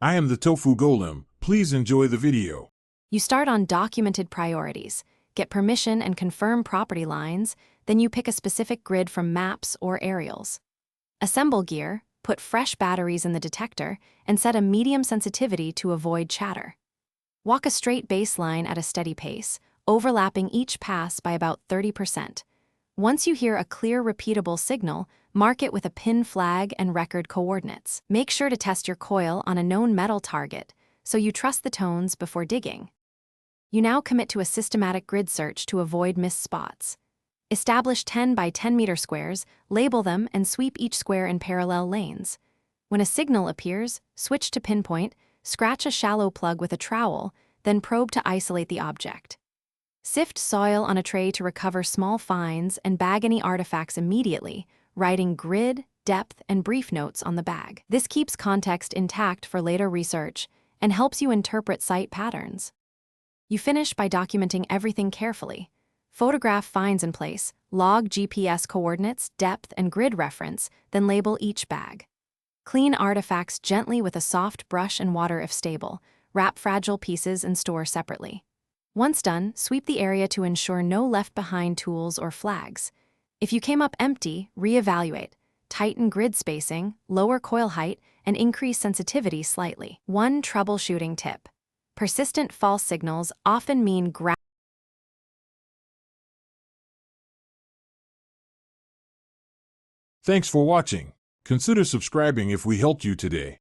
I am the Tofu Golem. Please enjoy the video. You start on documented priorities, get permission and confirm property lines, then you pick a specific grid from maps or aerials. Assemble gear, put fresh batteries in the detector, and set a medium sensitivity to avoid chatter. Walk a straight baseline at a steady pace, overlapping each pass by about 30%. Once you hear a clear, repeatable signal, mark it with a pin flag and record coordinates. Make sure to test your coil on a known metal target, so you trust the tones before digging. You now commit to a systematic grid search to avoid missed spots. Establish 10 by 10 meter squares, label them, and sweep each square in parallel lanes. When a signal appears, switch to pinpoint, scratch a shallow plug with a trowel, then probe to isolate the object. Sift soil on a tray to recover small finds and bag any artifacts immediately, writing grid, depth, and brief notes on the bag. This keeps context intact for later research and helps you interpret site patterns. You finish by documenting everything carefully. Photograph finds in place, log GPS coordinates, depth, and grid reference, then label each bag. Clean artifacts gently with a soft brush and water if stable. Wrap fragile pieces and store separately. Once done, sweep the area to ensure no left-behind tools or flags. If you came up empty, reevaluate. Tighten grid spacing, lower coil height, and increase sensitivity slightly. One troubleshooting tip. Persistent false signals often mean Thanks for watching. Consider subscribing if we helped you today.